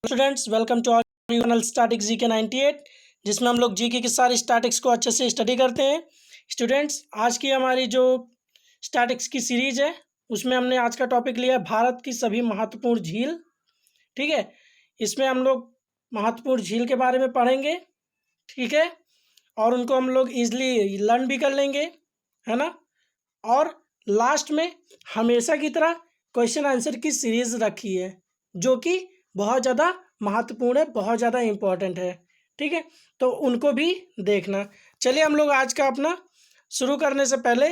Students welcome to our channel statics GK 98 जिसमें हम लोग जीके की सारी स्टैटिक्स को अच्छे से स्टडी करते हैं। स्टूडेंट्स आज की हमारी जो स्टैटिक्स की सीरीज है उसमें हमने आज का टॉपिक लिया है भारत की सभी महत्वपूर्ण झील। ठीक है, इसमें हम लोग महत्वपूर्ण झील के बारे में पढ़ेंगे। ठीक है, और उनको हम लोग ईजिली लर्न भी कर लेंगे, है ना। और लास्ट में हमेशा की तरह क्वेश्चन आंसर की सीरीज रखी है जो कि बहुत ज़्यादा महत्वपूर्ण है, बहुत ज़्यादा इम्पोर्टेंट है। ठीक है, तो उनको भी देखना। चलिए हम लोग आज का अपना शुरू करने से पहले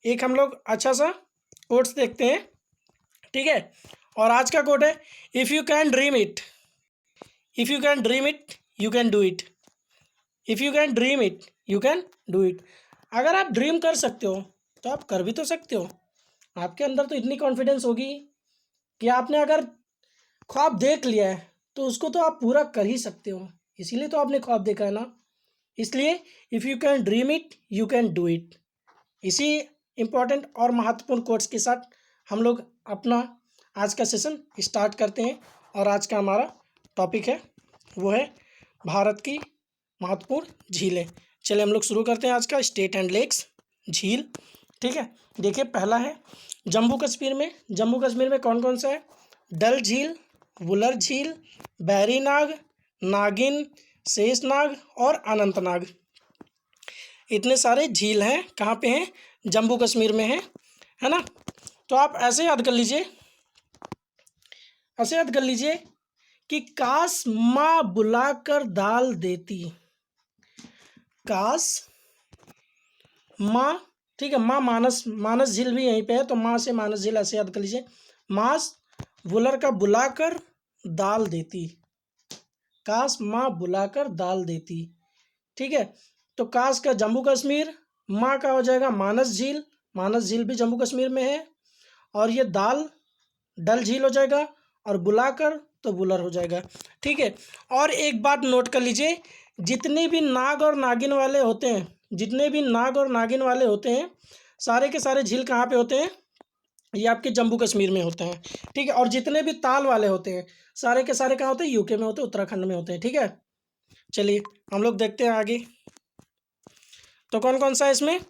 एक हम लोग अच्छा सा कोट्स देखते हैं। ठीक है, और आज का कोट है if you can dream it, if you can dream it you can do it, if you can dream it you can do it. अगर आप ड्रीम कर सकते हो तो आप कर भी तो सकते हो। आपके अंदर तो इतनी कॉन्फिडेंस होगी कि आपने अगर ख्वाब देख लिया है तो उसको तो आप पूरा कर ही सकते हो। इसीलिए तो आपने ख्वाब देखा है ना। इसलिए if you can dream it you can do it. इसी इम्पोर्टेंट और महत्वपूर्ण कोट्स के साथ हम लोग अपना आज का सेशन स्टार्ट करते हैं। और आज का हमारा टॉपिक है वो है भारत की महत्वपूर्ण झीलें। चलिए हम लोग शुरू करते हैं आज का स्टेट एंड लेक्स झील। ठीक है, देखिए पहला है जम्मू कश्मीर में। जम्मू कश्मीर में कौन कौन सा है? डल झील, वुलर झील, बैरीनाग, नागिन, शेषनाग और अनंतनाग। इतने सारे झील हैं। कहाँ पे हैं? जम्मू कश्मीर में है ना। तो आप ऐसे याद कर लीजिए, ऐसे याद कर लीजिए कि काश माँ बुलाकर दाल देती, काश माँ। ठीक है, माँ मानस, मानस झील भी यहीं पे है तो माँ से मानस झील ऐसे याद कर लीजिए। मास वुलर का बुलाकर दाल देती, काश माँ बुलाकर दाल देती। ठीक है, तो काश का जम्मू कश्मीर, माँ का हो जाएगा मानस झील, मानस झील भी जम्मू कश्मीर में है। और ये दाल डल झील हो जाएगा और बुलाकर तो वुलर हो जाएगा। ठीक है, और एक बात नोट कर लीजिए, जितने भी नाग और नागिन वाले होते हैं, जितने भी नाग और नागिन वाले होते हैं, सारे के सारे झील कहाँ पे होते हैं? ये आपके जम्मू कश्मीर में होते हैं। ठीक है, और जितने भी ताल वाले होते हैं सारे के सारे कहाँ होते हैं? यूके में होते हैं, उत्तराखंड में होते हैं। ठीक है, चलिए हम लोग देखते हैं आगे। तो कौन कौन सा है इसमें?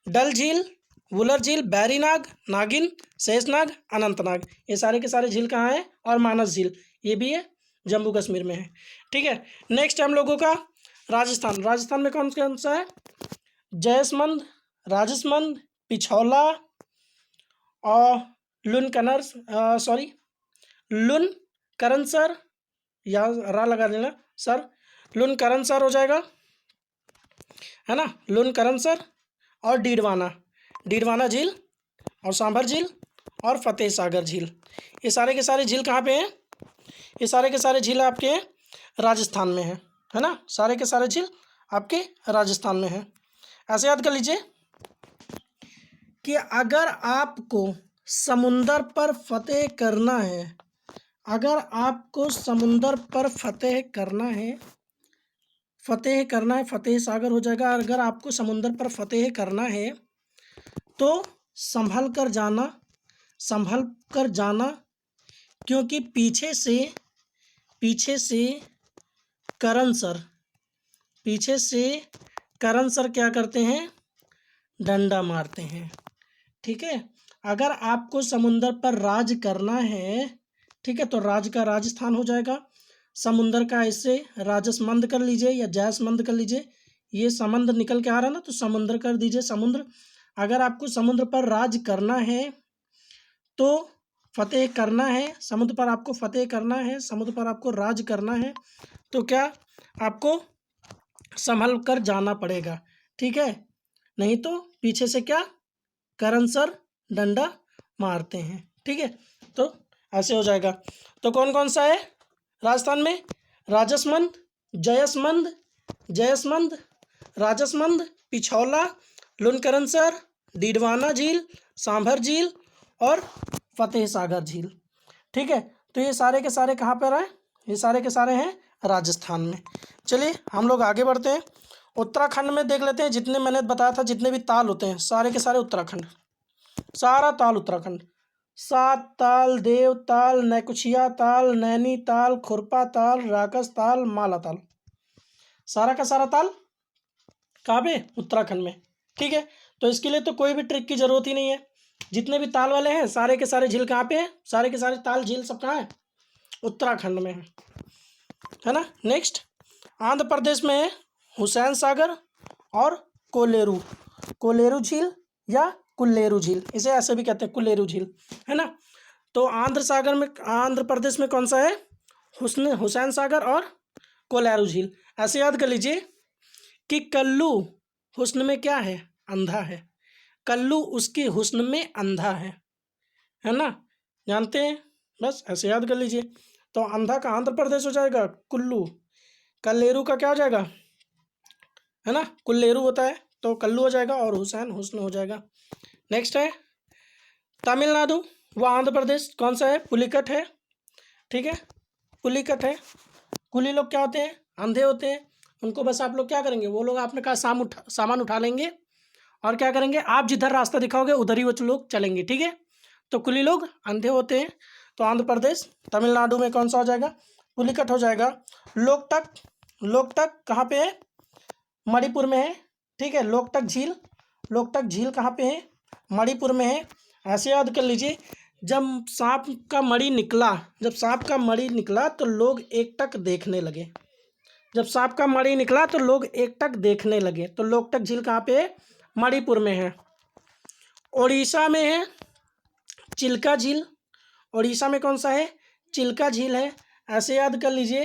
डल झील, वुलर झील, बैरीनाग, नागिन, शेषनाग, अनंतनाग, ये सारे के सारे झील कहाँ हैं? और मानस झील ये भी है, जम्मू कश्मीर में है। ठीक है, नेक्स्ट हम लोगों का राजस्थान। राजस्थान में कौन कौन सा है? जैसमंद, राजसमंद, पिछौला और लुनकरनसर, या रा लगा देना सर, लुनकरनसर हो जाएगा, है ना। लुनकरनसर और डीडवाना, डीडवाना झील और सांभर झील और फतेह सागर झील, ये सारे के सारे झील कहाँ पे हैं? ये सारे के सारे झील आपके हैं राजस्थान में है ना। सारे के सारे झील आपके राजस्थान में हैं। ऐसे याद कर लीजिए कि अगर आपको समुंदर पर फतेह करना है, अगर आपको समुंदर पर फतेह करना है, फतेह करना है, फतेह सागर हो जाएगा। अगर आपको समुंदर पर फतेह करना है तो संभल कर जाना, संभल कर जाना, क्योंकि पीछे से करण सर, पीछे से करण सर क्या करते हैं? डंडा मारते हैं। ठीक है, अगर आपको समुंदर पर राज करना है, ठीक है, तो राज का राजस्थान हो जाएगा। समुंदर का ऐसे राजसमंद कर लीजिए या जैसमंद कर लीजिए, ये समंदर निकल के आ रहा है ना तो समुंदर कर दीजिए, समुद्र। अगर आपको समुद्र पर राज करना है तो फतेह करना है, समुद्र पर आपको फतेह करना है, समुद्र पर आपको राज करना है तो क्या आपको संभल कर जाना पड़ेगा। ठीक है, नहीं तो पीछे से क्या करण सर डंडा मारते हैं। ठीक है, तो ऐसे हो जाएगा। तो कौन कौन सा है राजस्थान में? राजसमंद, जयसमंद, जयसमंद, राजसमंद, पिछौला, लुनकरनसर, डीडवाना झील, सांभर झील और फतेह सागर झील। ठीक है, तो ये सारे के सारे कहाँ पर हैं? ये सारे के सारे हैं राजस्थान में। चलिए हम लोग आगे बढ़ते हैं। उत्तराखंड में देख लेते हैं। जितने मैंने बताया था जितने भी ताल होते हैं सारे के सारे उत्तराखंड, सारा ताल उत्तराखंड। सात ताल, देव ताल, नैकुचिया ताल, नैनी ताल, खुरपा ताल, राकस ताल, माला ताल। सारा का सारा ताल कहाँ पे? उत्तराखंड में। ठीक है, तो इसके लिए तो कोई भी ट्रिक की जरूरत ही नहीं है। जितने भी ताल वाले हैं सारे के सारे झील कहाँ पे हैं? सारे के सारे ताल झील सब कहाँ है? उत्तराखंड में है ना। नेक्स्ट, आंध्र प्रदेश में है हुसैन सागर और कोलेरू, कोलेरू झील या कुल्लेरू झील, इसे ऐसे भी कहते हैं कुल्लेरू झील, है ना। तो आंध्र प्रदेश में कौन सा है? हुसैन सागर और कोलेरू झील। ऐसे याद कर लीजिए कि कल्लू हुस्न में क्या है? अंधा है। कल्लू उसकी हुस्न में अंधा है ना, जानते हैं। बस ऐसे याद कर लीजिए। तो अंधा का आंध्र प्रदेश हो जाएगा कुल्लू, कल्लेरू का क्या हो जाएगा? है ना, कुल्लेरू होता है तो कल्लू हो जाएगा और हुसैन हुस्न हो जाएगा। नेक्स्ट है तमिलनाडु व आंध्र प्रदेश, कौन सा है? पुलिकट है। ठीक है, पुलिकट है। कुली लोग क्या होते हैं? अंधे होते हैं। उनको बस आप लोग क्या करेंगे? वो लोग आपने कहा सामान उठा लेंगे और क्या करेंगे? आप जिधर रास्ता दिखाओगे उधर ही वो लोग चलेंगे। ठीक है, तो कुली लोग अंधे होते हैं। तो आंध्र प्रदेश, तमिलनाडु में कौन सा हो जाएगा? पुलिकट हो जाएगा। लोकटक, लोकटक कहाँ पे है? मणिपुर में है। ठीक है, लोकटक झील कहाँ पे है? मणिपुर में है। ऐसे याद कर लीजिए, जब सांप का मणि निकला तो लोग एकटक देखने लगे। जब सांप का मणि निकला तो लोग एकटक देखने लगे। तो लोकटक झील कहाँ पे है? मणिपुर में है। उड़ीसा में है चिल्का झील। उड़ीसा में कौन सा है? चिल्का झील है। ऐसे याद कर लीजिए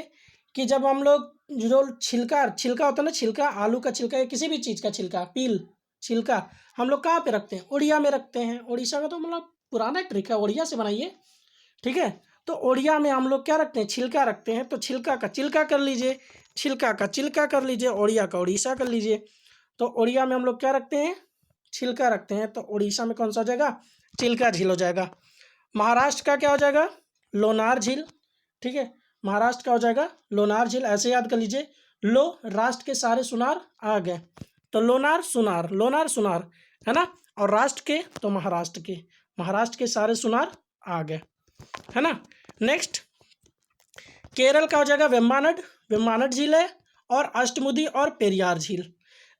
कि जब हम लोग जो छिलका होता है ना, छिलका, आलू का छिलका या किसी भी चीज़ का छिलका, पील छिलका, हम लोग कहाँ पे रखते हैं? उड़िया में रखते हैं। उड़ीसा का तो मतलब पुराना ट्रिक है, उड़िया से बनाइए। ठीक है, तो उड़िया में हम लोग क्या रखते हैं? छिलका रखते हैं। तो छिलका का चिल्का कर लीजिए, छिलका का चिल्का कर लीजिए, उड़िया का उड़ीसा कर लीजिए। तो उड़िया में हम लोग क्या रखते हैं? छिलका रखते हैं। तो उड़ीसा में कौन सा हो जाएगा? चिल्का झील हो जाएगा। महाराष्ट्र का क्या हो जाएगा? लोनार झील। ठीक है, महाराष्ट्र का हो जाएगा लोनार झील। ऐसे याद कर लीजिए, लो राष्ट्र के सारे सुनार आ गए, तो लोनार सुनार है ना। और राष्ट्र के तो महाराष्ट्र के सारे सुनार आ गए, है ना। नेक्स्ट, केरल का हो जाएगा वेम्बानाड झील है, और अष्टमुदी और पेरियार झील।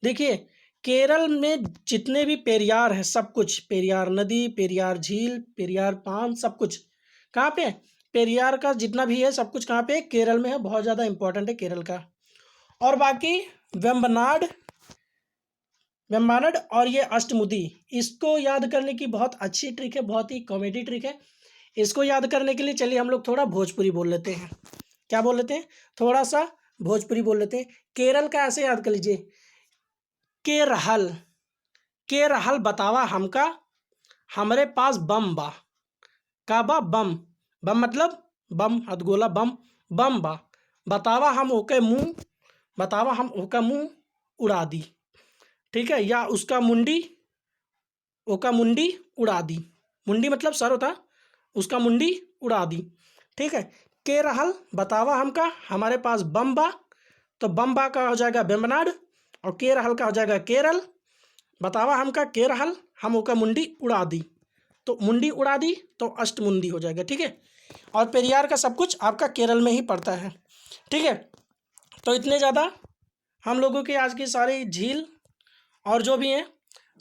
देखिए, केरल में जितने भी पेरियार हैं, सब कुछ, पेरियार नदी, पेरियार झील, पेरियार बांध, सब कुछ कहाँ पे है? पेरियार का जितना भी है सब कुछ कहाँ पे? केरल में है। बहुत ज़्यादा इंपॉर्टेंट है केरल का। और बाकी वेम्बानाड और ये अष्टमुदी, इसको याद करने की बहुत अच्छी ट्रिक है, बहुत ही कॉमेडी ट्रिक है। इसको याद करने के लिए चलिए हम लोग थोड़ा भोजपुरी बोल लेते हैं। क्या बोल लेते हैं? थोड़ा सा भोजपुरी बोल लेते हैं। केरल का ऐसे याद कर लीजिए, के रहल बतावा हमका, हमरे पास बम बा। का बा? बम। बम मतलब बम, हथगोला बम, बम बा। बतावा हम ओके मुंह उड़ा दी। ठीक है, या उसका मुंडी उड़ा दी। मुंडी मतलब सर होता, उसका मुंडी उड़ा दी। ठीक है, के रहल बतावा हमका, हमारे पास बम बा। तो बम बा का हो जाएगा वेम्बनाड, और के रहल का हो जाएगा केरल। बतावा हमका के रहल, हम ओका मुंडी उड़ा दी। तो मुंडी उड़ा दी तो अष्टमुंडी हो जाएगा। ठीक है, और पेरियार का सब कुछ आपका केरल में ही पड़ता है। ठीक है, तो इतने ज़्यादा हम लोगों की आज की सारी झील और जो भी हैं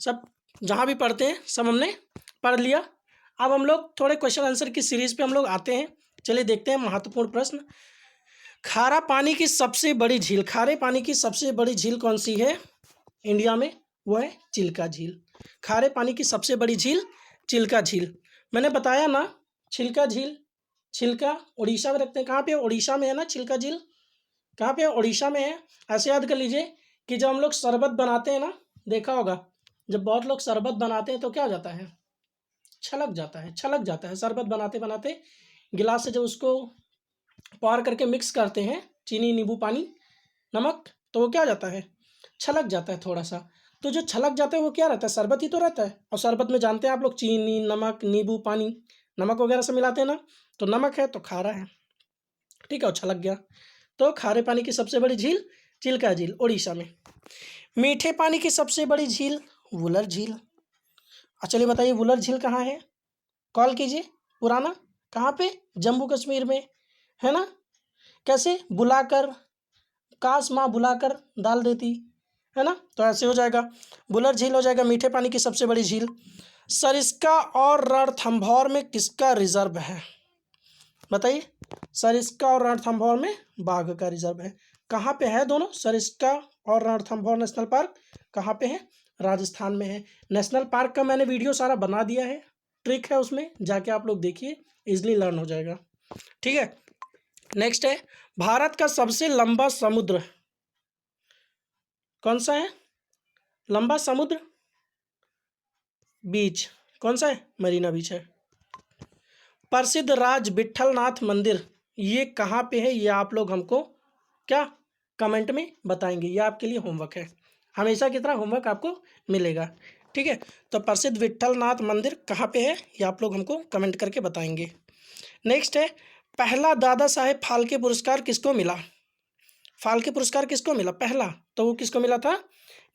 सब जहाँ भी पढ़ते हैं सब हमने पढ़ लिया। अब हम लोग थोड़े क्वेश्चन आंसर की सीरीज़ पे हम लोग आते हैं। चलिए देखते हैं महत्वपूर्ण प्रश्न। खारे पानी की सबसे बड़ी झील कौन सी है इंडिया में? वो है चिल्का झील। खारे पानी की सबसे बड़ी झील चिल्का झील। मैंने बताया ना, छिलका उड़ीसा में रखते हैं। कहाँ पे? उड़ीसा में है ना चिल्का झील। कहाँ पे? उड़ीसा में है। ऐसे याद कर लीजिए कि जब हम लोग शरबत बनाते हैं ना, देखा होगा जब बहुत लोग शरबत बनाते हैं तो क्या हो जाता है? छलक जाता है। शरबत बनाते बनाते गिलास से जब उसको पार करके मिक्स करते हैं, चीनी, नींबू पानी, नमक, तो वो क्या हो जाता है? छलक जाता है थोड़ा सा। तो जो छलक जाता है वो क्या रहता है? शरबत ही तो रहता है। और शरबत में जानते हैं आप लोग चीनी, नमक, नींबू पानी, नमक वगैरह से मिलाते हैं ना, तो नमक है तो खारा है। ठीक है, और छलक गया। तो खारे पानी की सबसे बड़ी झील चिल्का झील, उड़ीसा में। मीठे पानी की सबसे बड़ी झील वुलर झील। चलिए बताइए वुलर झील कहाँ है? कॉल कीजिए, पुराना। कहाँ पे? जम्मू कश्मीर में, है ना। कैसे? बुलाकर, काश माँ बुलाकर डाल देती, है ना। तो ऐसे हो जाएगा। बुलर झील हो जाएगा मीठे पानी की सबसे बड़ी झील। सरिस्का और रणथंभौर में किसका रिजर्व है? बताइए। सरिस्का और रणथंभौर में बाघ का रिजर्व है। कहाँ पे है दोनों? सरिस्का और रणथंभौर नेशनल पार्क कहाँ पे है? राजस्थान में है। नेशनल पार्क का मैंने वीडियो सारा बना दिया है, ट्रिक है उसमें, जाके आप लोग देखिए, इजीली लर्न हो जाएगा। ठीक है। नेक्स्ट है, भारत का सबसे लंबा समुद्र कौन सा है? लंबा समुद्र बीच कौन सा है? मरीना बीच है। प्रसिद्ध राज विट्ठलनाथ मंदिर ये कहाँ पे है? ये आप लोग हमको क्या कमेंट में बताएंगे। ये आपके लिए होमवर्क है, हमेशा की तरह होमवर्क आपको मिलेगा। ठीक है। तो प्रसिद्ध विट्ठलनाथ मंदिर कहाँ पे है? ये आप लोग हमको कमेंट करके बताएंगे। नेक्स्ट है, पहला दादा साहेब फाल्के पुरस्कार किसको मिला? फाल्के पुरस्कार किसको मिला पहला? तो वो किसको मिला था?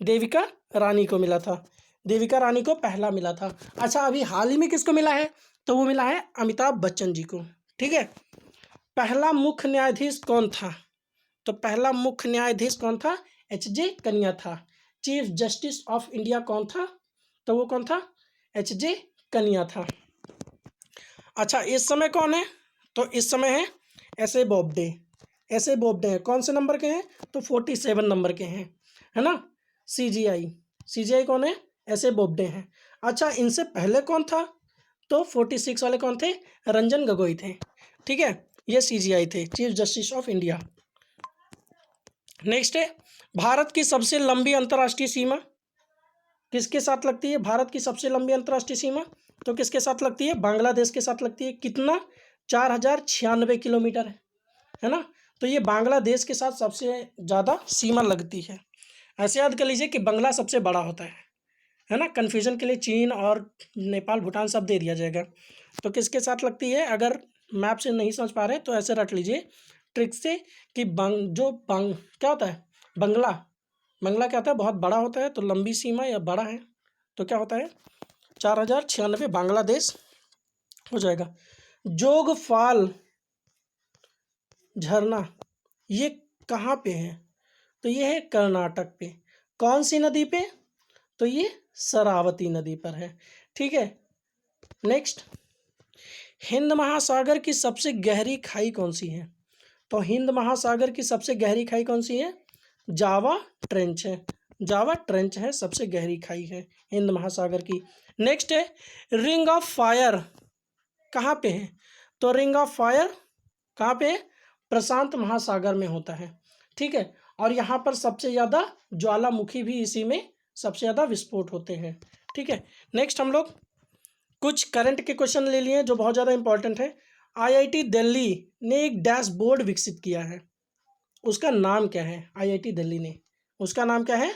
देविका रानी को मिला था। देविका रानी को पहला मिला था। अच्छा, अभी हाल ही में किसको मिला है? तो वो मिला है अमिताभ बच्चन जी को। ठीक है। पहला मुख्य न्यायाधीश कौन था? तो पहला मुख्य न्यायाधीश कौन था? एच.जे. कनिया था। चीफ जस्टिस ऑफ इंडिया कौन था? तो वो कौन था? एच.जे. कनिया था। अच्छा, इस समय कौन है? तो इस समय है S A Bobde. S A Bobde हैं। कौन से नंबर के हैं? तो 47 नंबर के हैं, है ना। सीजीआई कौन है? एस ए बोबडे हैं। अच्छा, इनसे पहले कौन था? तो 46 वाले कौन थे? रंजन गोगोई थे। ठीक है। ये सीजीआई थे, chief justice of India. Next है, भारत की सबसे लंबी अंतर्राष्ट्रीय सीमा किसके साथ लगती है? भारत की सबसे लंबी अंतर्राष्ट्रीय सीमा तो किसके साथ लगती है? बांग्लादेश के साथ लगती है। कितना? 4096 किलोमीटर है ना। तो ये बांग्लादेश के साथ सबसे ज़्यादा सीमा लगती है। ऐसे याद कर लीजिए कि बांग्ला सबसे बड़ा होता है ना। कन्फ्यूजन के लिए चीन और नेपाल भूटान सब दे दिया जाएगा। तो किसके साथ लगती है? अगर मैप से नहीं समझ पा रहे तो ऐसे रट लीजिए ट्रिक से कि क्या होता है? बंगला क्या होता है? बहुत बड़ा होता है। तो लंबी सीमा या बड़ा है तो क्या होता है? 4096 बांग्लादेश हो जाएगा। जोगफाल झरना ये कहाँ पे है? तो ये है कर्नाटक पे। कौन सी नदी पे? तो ये शरावती नदी पर है। ठीक है। नेक्स्ट, हिंद महासागर की सबसे गहरी खाई कौन सी है? तो हिंद महासागर की सबसे गहरी खाई कौन सी है? जावा ट्रेंच है। जावा ट्रेंच है, सबसे गहरी खाई है हिंद महासागर की। नेक्स्ट है, रिंग ऑफ फायर कहाँ पे है? तो रिंग ऑफ फायर कहाँ पे है? प्रशांत महासागर में होता है। ठीक है। और यहाँ पर सबसे ज़्यादा ज्वालामुखी भी इसी में सबसे ज़्यादा विस्फोट होते हैं। ठीक है। नेक्स्ट हम लोग कुछ करंट के क्वेश्चन ले लिए जो बहुत ज़्यादा इंपॉर्टेंट है। आईआईटी दिल्ली ने एक डैशबोर्ड विकसित किया है, उसका नाम क्या है? आईआईटी दिल्ली ने, उसका नाम क्या है?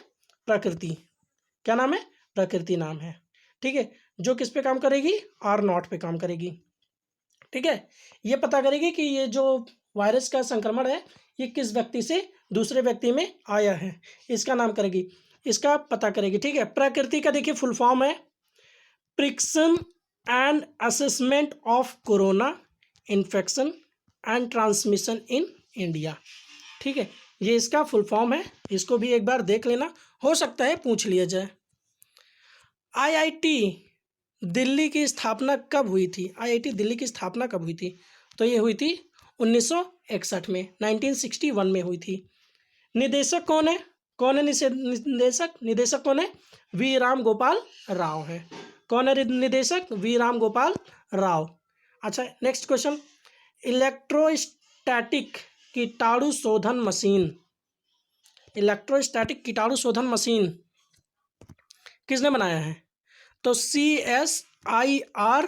प्रकृति। क्या नाम है? प्रकृति नाम है। ठीक है। जो किस पे काम करेगी? R0 पे काम करेगी। ठीक है। ये पता करेगी कि ये जो वायरस का संक्रमण है ये किस व्यक्ति से दूसरे व्यक्ति में आया है, इसका नाम करेगी, इसका पता करेगी। ठीक है। प्रकृति का देखिए फुल फॉर्म है prediction and assessment of corona infection and transmission in India. ठीक है। ये इसका फुल फॉर्म है, इसको भी एक बार देख लेना, हो सकता है पूछ लिया जाए। आईआईटी दिल्ली की स्थापना कब हुई थी? आईआईटी दिल्ली की स्थापना कब हुई थी? तो ये हुई थी 1961 में, 1961 में हुई थी। निदेशक कौन है? कौन है निदेशक? निदेशक कौन है? वी राम गोपाल राव है। कौन है निदेशक? वी राम गोपाल राव। अच्छा, नेक्स्ट क्वेश्चन, इलेक्ट्रोस्टैटिक कीटाणु शोधन मशीन, इलेक्ट्रोस्टैटिक कीटाणु शोधन मशीन किसने बनाया है? तो CSIR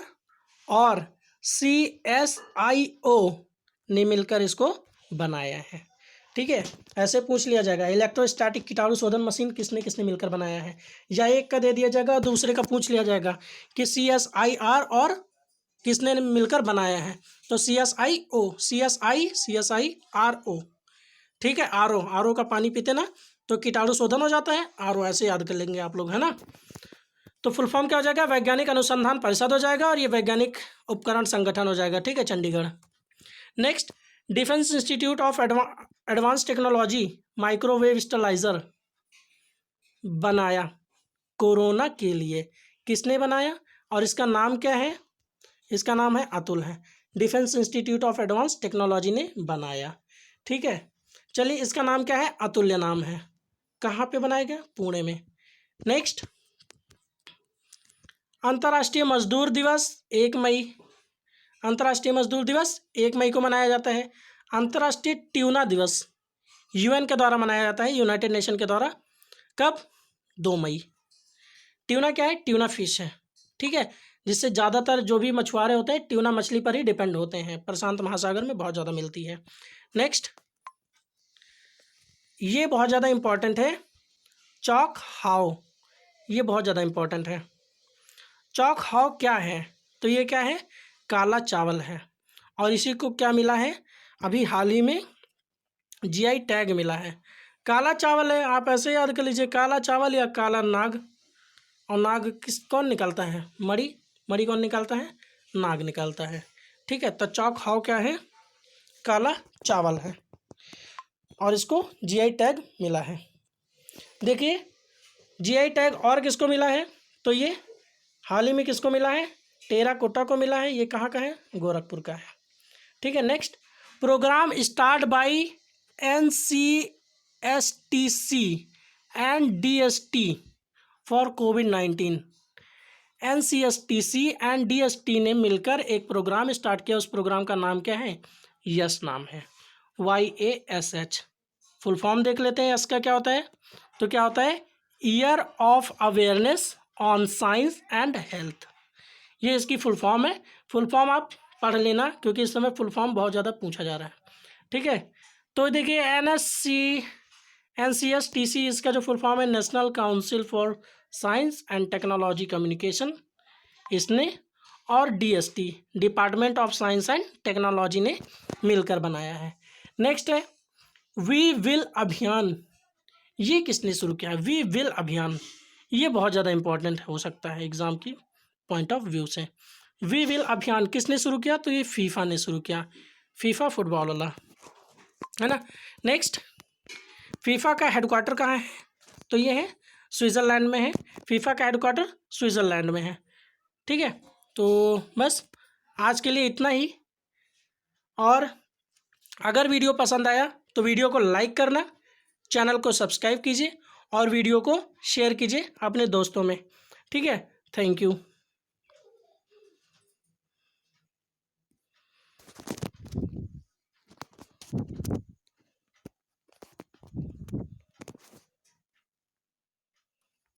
और CSIO ने मिलकर इसको बनाया है। ठीक है। ऐसे पूछ लिया जाएगा इलेक्ट्रोस्टैटिक कीटाणु शोधन मशीन किसने किसने मिलकर बनाया है, या एक का दे दिया जाएगा दूसरे का पूछ लिया जाएगा कि CSIR और किसने मिलकर बनाया है। तो CSIO, CSIRO। ठीक है। RO का पानी पीते ना तो कीटाणु शोधन हो जाता है, RO ऐसे याद कर लेंगे आप लोग, है ना। तो फुल फॉर्म क्या हो जाएगा, वैज्ञानिक अनुसंधान परिषद हो जाएगा, और ये वैज्ञानिक उपकरण संगठन हो जाएगा, ठीक है, Chandigarh. Next, defence institute of advance technology microwave sterilizer बनाया कोरोना के लिए, किसने बनाया और इसका नाम क्या है, इसका नाम है अतुल है, defence institute of advance technology ने बनाया, ठीक है। चलिए इसका नाम क्या है, अतुल्य नाम है, कहाँ पे बनाया गया, पुणे में। नेक्स्ट, अंतर्राष्ट्रीय मजदूर दिवस 1 मई, अंतर्राष्ट्रीय मजदूर दिवस 1 मई को मनाया जाता है। अंतर्राष्ट्रीय ट्यूना दिवस यूएन के द्वारा मनाया जाता है, यूनाइटेड नेशन के द्वारा, कब, 2 मई। ट्यूना क्या है, ट्यूना फिश है, ठीक है, जिससे ज़्यादातर जो भी मछुआरे होते हैं ट्यूना मछली पर ही डिपेंड होते हैं, प्रशांत महासागर में बहुत ज़्यादा मिलती है। नेक्स्ट, ये बहुत ज़्यादा इम्पॉर्टेंट है, चॉक हाव, ये बहुत ज़्यादा इम्पॉर्टेंट है। चॉक हाव क्या है, तो ये क्या है, काला चावल है, और इसी को क्या मिला है, अभी हाल ही में जीआई टैग मिला है। काला चावल है, आप ऐसे याद कर लीजिए, काला चावल या काला नाग, और नाग कौन निकालता है, मणि, मणि कौन निकालता है, नाग निकालता है, ठीक है। तो चॉक हाव क्या है, काला चावल है, और इसको जीआई टैग मिला है। देखिए जीआई टैग और किसको मिला है, तो ये हाल ही में किसको मिला है, टेराकोटा को मिला है, ये कहाँ का है, गोरखपुर का है, ठीक है। Next, program start by NCSTC and DST for कोविड-19, NCSTC एंड DST ने मिलकर एक प्रोग्राम स्टार्ट किया, उस प्रोग्राम का नाम क्या है, यस नाम है, YASH। फुल फॉर्म देख लेते हैं, यस का क्या होता है, तो क्या होता है, year of awareness on science and health, ये इसकी फुल फॉर्म है। फुल फॉर्म आप पढ़ लेना, क्योंकि इस समय फुल फॉर्म बहुत ज़्यादा पूछा जा रहा है, ठीक है। तो देखिए NCSTC इसका जो फुल फॉर्म है, national council for science and technology communication, इसने, और DST department of science and technology ने मिलकर बनाया है। नेक्स्ट है वी विल अभियान, ये किसने शुरू किया है, वी विल अभियान, ये बहुत ज़्यादा इंपॉर्टेंट हो सकता है एग्जाम की पॉइंट ऑफ व्यू से। वी विल अभियान किसने शुरू किया, तो ये फीफा ने शुरू किया, फीफा फुटबॉल वाला, है ना। नेक्स्ट, फीफा का हेडक्वार्टर कहाँ है, तो ये है स्विट्ज़रलैंड में है, फीफा का हेडक्वार्टर स्विट्ज़रलैंड में है, ठीक है। तो बस आज के लिए इतना ही, और अगर वीडियो पसंद आया तो वीडियो को लाइक करना, चैनल को सब्सक्राइब कीजिए, और वीडियो को शेयर कीजिए अपने दोस्तों में, ठीक है। Thank you.